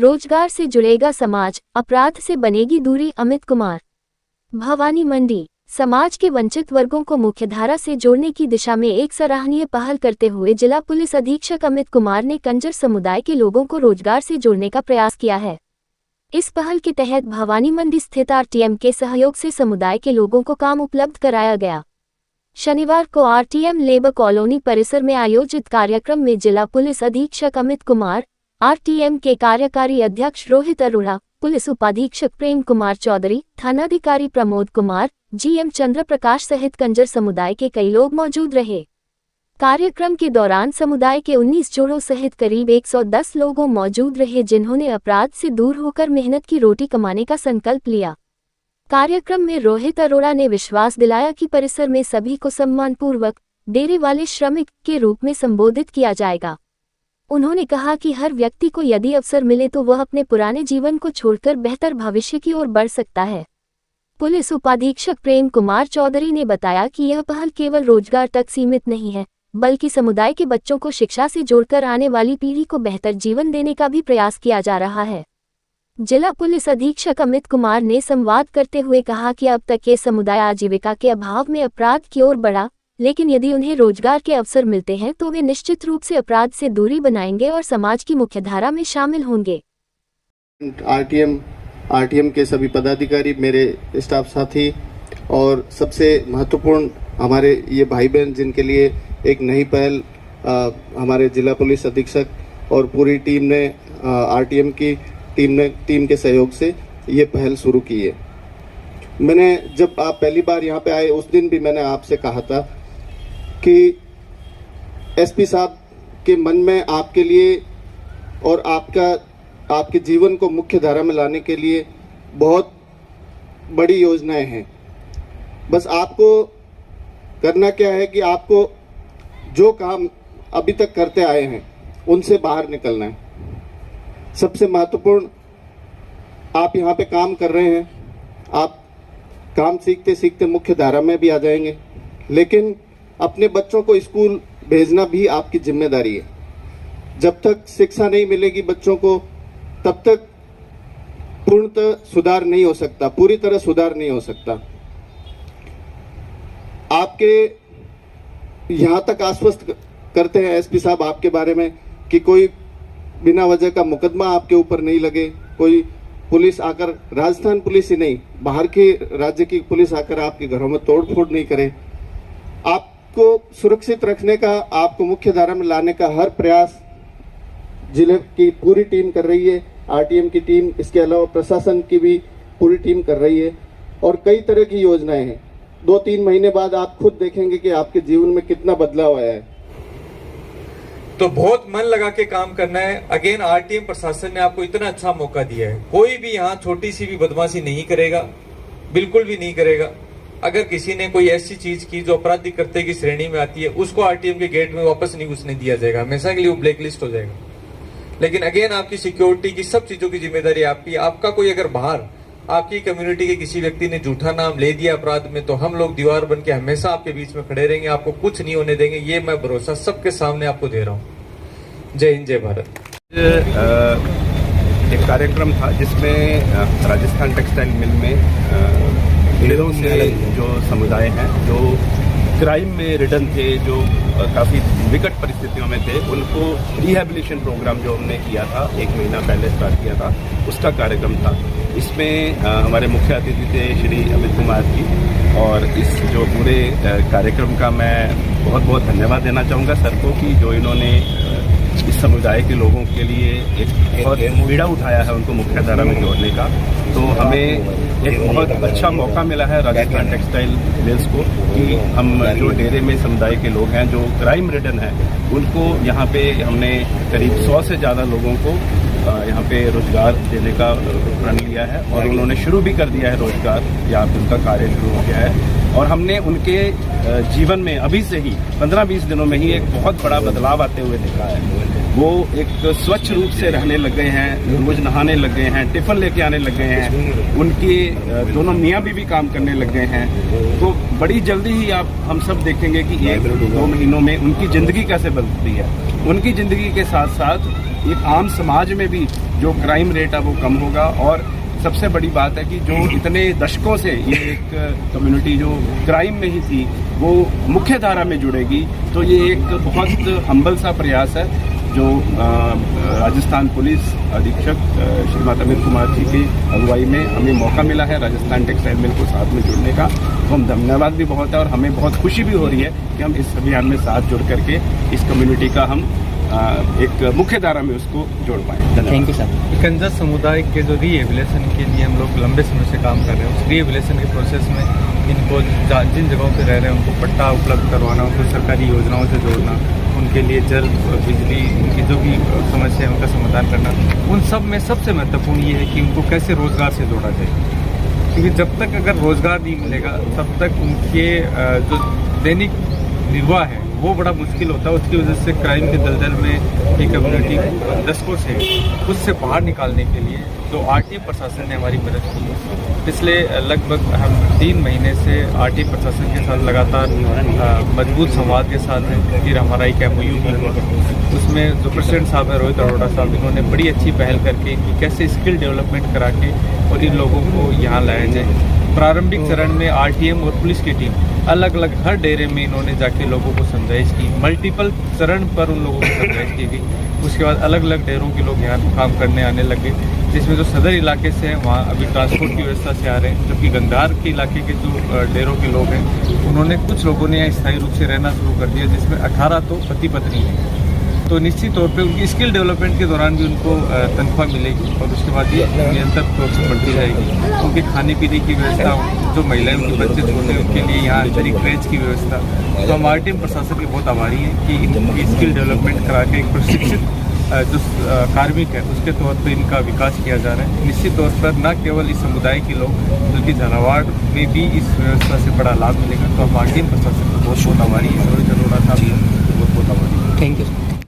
रोजगार से जुड़ेगा समाज, अपराध से बनेगी दूरी। अमित कुमार। भवानी मंडी। समाज के वंचित वर्गों को मुख्यधारा से जोड़ने की दिशा में एक सराहनीय पहल करते हुए जिला पुलिस अधीक्षक अमित कुमार ने कंजर समुदाय के लोगों को रोजगार से जोड़ने का प्रयास किया है। इस पहल के तहत भवानी मंडी स्थित आरटीएम के सहयोग से समुदाय के लोगों को काम उपलब्ध कराया गया। शनिवार को आरटीएम लेबर कॉलोनी परिसर में आयोजित कार्यक्रम में जिला पुलिस अधीक्षक अमित कुमार, आरटीएम के कार्यकारी अध्यक्ष रोहित अरोड़ा, पुलिस उपाधीक्षक प्रेम कुमार चौधरी, थानाधिकारी प्रमोद कुमार, जीएम चंद्र प्रकाश सहित कंजर समुदाय के कई लोग मौजूद रहे। कार्यक्रम के दौरान समुदाय के 19 जोड़ों सहित करीब 110 लोगों मौजूद रहे, जिन्होंने अपराध से दूर होकर मेहनत की रोटी कमाने का संकल्प लिया। कार्यक्रम में रोहित अरोड़ा ने विश्वास दिलाया कि परिसर में सभी को सम्मानपूर्वक डेरे वाले श्रमिक के रूप में संबोधित किया जाएगा। उन्होंने कहा कि हर व्यक्ति को यदि अवसर मिले तो वह अपने पुराने जीवन को छोड़कर बेहतर भविष्य की ओर बढ़ सकता है। पुलिस उपाधीक्षक प्रेम कुमार चौधरी ने बताया कि यह पहल केवल रोजगार तक सीमित नहीं है, बल्कि समुदाय के बच्चों को शिक्षा से जोड़कर आने वाली पीढ़ी को बेहतर जीवन देने का भी प्रयास किया जा रहा है। जिला पुलिस अधीक्षक अमित कुमार ने संवाद करते हुए कहा कि अब तक ये समुदाय आजीविका के अभाव में अपराध की ओर बढ़ा, लेकिन यदि उन्हें रोजगार के अवसर मिलते हैं तो वे निश्चित रूप से अपराध से दूरी बनाएंगे और समाज की मुख्यधारा में शामिल होंगे। आरटीएम के सभी पदाधिकारी, मेरे स्टाफ साथी और सबसे महत्वपूर्ण हमारे ये भाई बहन जिनके लिए एक नई पहल हमारे जिला पुलिस अधीक्षक और पूरी टीम ने आरटीएम की टीम के सहयोग से ये पहल शुरू की है। मैंने जब आप पहली बार यहाँ पे आए उस दिन भी मैंने आपसे कहा था कि एसपी साहब के मन में आपके लिए और आपके जीवन को मुख्य धारा में लाने के लिए बहुत बड़ी योजनाएं हैं। बस आपको करना क्या है कि आपको जो काम अभी तक करते आए हैं उनसे बाहर निकलना है। सबसे महत्वपूर्ण, आप यहाँ पे काम कर रहे हैं, आप काम सीखते सीखते मुख्य धारा में भी आ जाएंगे, लेकिन अपने बच्चों को स्कूल भेजना भी आपकी जिम्मेदारी है। जब तक शिक्षा नहीं मिलेगी बच्चों को तब तक पूर्णतः सुधार नहीं हो सकता, पूरी तरह सुधार नहीं हो सकता। आपके यहाँ तक आश्वस्त करते हैं एसपी साहब आपके बारे में कि कोई बिना वजह का मुकदमा आपके ऊपर नहीं लगे, कोई पुलिस आकर, राजस्थान पुलिस ही नहीं बाहर के राज्य की पुलिस आकर आपके घरों में तोड़फोड़ नहीं करे। आपको सुरक्षित रखने का, आपको मुख्य धारा में लाने का हर प्रयास जिले की पूरी टीम कर रही है, आरटीएम की टीम, इसके अलावा प्रशासन की भी पूरी टीम कर रही है और कई तरह की योजनाएं हैं। 2-3 महीने बाद आप खुद देखेंगे कि आपके जीवन में कितना बदलाव आया है। तो बहुत मन लगा के काम करना है। अगेन आरटीएम प्रशासन ने आपको इतना अच्छा मौका दिया है, कोई भी यहाँ छोटी सी भी बदमाशी नहीं करेगा, बिल्कुल भी नहीं करेगा। अगर किसी ने कोई ऐसी चीज की जो अपराधी करते की श्रेणी में आती है, उसको आरटीएम के गेट में वापस नहीं घुसने दिया जाएगा, हमेशा के लिए वो ब्लैक लिस्ट हो जाएगा। लेकिन अगेन आपकी सिक्योरिटी की सब चीजों की जिम्मेदारी आपकी। आपका कोई अगर बाहर आपकी कम्युनिटी के किसी व्यक्ति ने झूठा नाम ले दिया अपराध में, तो हम लोग दीवार बन के हमेशा आपके बीच में खड़े रहेंगे, आपको कुछ नहीं होने देंगे। ये मैं भरोसा सबके सामने आपको दे रहा हूँ। जय हिंद, जय भारत। एक कार्यक्रम था जिसमें राजस्थान टेक्सटाइल मिल में ढेरों से जो समुदाय हैं जो क्राइम में रिडन थे, जो काफ़ी विकट परिस्थितियों में थे, उनको रिहैबिलिटेशन प्रोग्राम जो हमने किया था 1 महीना पहले स्टार्ट किया था, उसका कार्यक्रम था। इसमें हमारे मुख्य अतिथि थे श्री अमित कुमार जी, और इस जो पूरे कार्यक्रम का मैं बहुत बहुत धन्यवाद देना चाहूँगा सर को कि जो इन्होंने इस समुदाय के लोगों के लिए एक बहुत बीड़ा उठाया है उनको मुख्यधारा में जोड़ने का। तो हमें एक बहुत अच्छा मौका मिला है राजस्थान टेक्सटाइल मिल्स को कि हम जो डेरे में समुदाय के लोग हैं जो क्राइम रिडन हैं उनको यहाँ पे हमने करीब 100 से ज़्यादा लोगों को यहाँ पे रोजगार देने का प्रण लिया है और उन्होंने शुरू भी कर दिया है रोजगार, यहाँ पे उनका कार्य शुरू हो गया है। और हमने उनके जीवन में अभी से ही 15-20 दिनों में ही एक बहुत बड़ा बदलाव आते हुए देखा है। वो एक स्वच्छ रूप से रहने लग गए हैं, रोज नहाने लग गए हैं, टिफिन लेके आने लग गए हैं, उनके दोनों मियाँ भी काम करने लग गए हैं। तो बड़ी जल्दी ही हम सब देखेंगे कि 1-2 महीनों में उनकी ज़िंदगी कैसे बदलती है। उनकी ज़िंदगी के साथ साथ एक आम समाज में भी जो क्राइम रेट है वो कम होगा। और सबसे बड़ी बात है कि जो इतने दशकों से ये एक कम्युनिटी जो क्राइम में ही थी वो मुख्य धारा में जुड़ेगी। तो ये एक बहुत हम्बल सा प्रयास है जो राजस्थान पुलिस अधीक्षक श्रीमान अमित कुमार जी की अगुवाई में हमें मौका मिला है राजस्थान टेक्सटाइल मिल को साथ में जुड़ने का। तो हम धन्यवाद भी बहुत है और हमें बहुत खुशी भी हो रही है कि हम इस अभियान में साथ जुड़ करके इस कम्युनिटी का हम एक मुख्य धारा में उसको जोड़ पाए। Thank you sir. कंजर समुदाय के जो रीएबिलेशन के लिए हम लोग लंबे समय से काम कर रहे हैं, उस रीएबिलेशन के प्रोसेस में इनको जिन जगहों पे रह रहे हैं उनको पट्टा उपलब्ध करवाना, उनको सरकारी योजनाओं से जोड़ना, उनके लिए जल बिजली उनकी जो भी समस्या है उनका समाधान करना। उन सब में सबसे महत्वपूर्ण ये है कि उनको कैसे रोजगार से जोड़ा जाए, क्योंकि जब तक अगर रोजगार नहीं मिलेगा तब तक उनके जो दैनिक निर्वाह है वो बड़ा मुश्किल होता है। उसकी वजह से क्राइम के दलदल में एक कम्युनिटी दशकों से उससे बाहर निकालने के लिए जो आरटीएम प्रशासन ने हमारी मदद की है। पिछले लगभग हम 3 महीने से आरटीएम प्रशासन के साथ लगातार मजबूत संवाद के साथ हैं। फिर हमारा एक MOU भी हुआ, उसमें जो प्रेसिडेंट साहब हैं रोहित अरोड़ा साहब, इन्होंने बड़ी अच्छी पहल करके कि कैसे स्किल डेवलपमेंट करा के और इन लोगों को यहाँ लाया जाए। प्रारंभिक चरण में आरटीएम और पुलिस की टीम अलग अलग हर डेरे में इन्होंने जाके लोगों को समझाइश की, मल्टीपल चरण पर उन लोगों को समझाइश की गई। उसके बाद अलग अलग डेरों के लोग यहाँ काम करने आने लगे, जिसमें जो सदर इलाके से हैं वहाँ अभी ट्रांसपोर्ट की व्यवस्था से आ रहे हैं, जबकि गंधार के इलाके के जो डेरों के लोग हैं उन्होंने कुछ लोगों ने यहाँ स्थायी रूप से रहना शुरू कर दिया, जिसमें 18 तो पति पत्नी हैं। तो निश्चित तौर पे उनकी स्किल डेवलपमेंट के दौरान भी उनको तनख्वाह मिलेगी और उसके बाद ये निरंतर तौर से बढ़ती जाएगी। उनके खाने पीने की व्यवस्था, जो महिलाएं उनके बच्चे छोटे हैं उनके लिए यहाँ तरीक क्रेज की व्यवस्था। तो हम आरटीएम प्रशासन के बहुत आभारी हैं कि इनकी स्किल डेवलपमेंट करा के एक प्रशिक्षित जो कार्मिक है उसके तौर पर इनका विकास किया जा रहा है। निश्चित तौर पर न केवल इस समुदाय के लोग बल्कि झालावाड़ में भी इस व्यवस्था से बड़ा लाभ मिलेगा। तो हम आरटीएम प्रशासन को बहुत बहुत आभारी हैं, रोहित अरोड़ा साहब बहुत बहुत आभारी हैं। Thank you.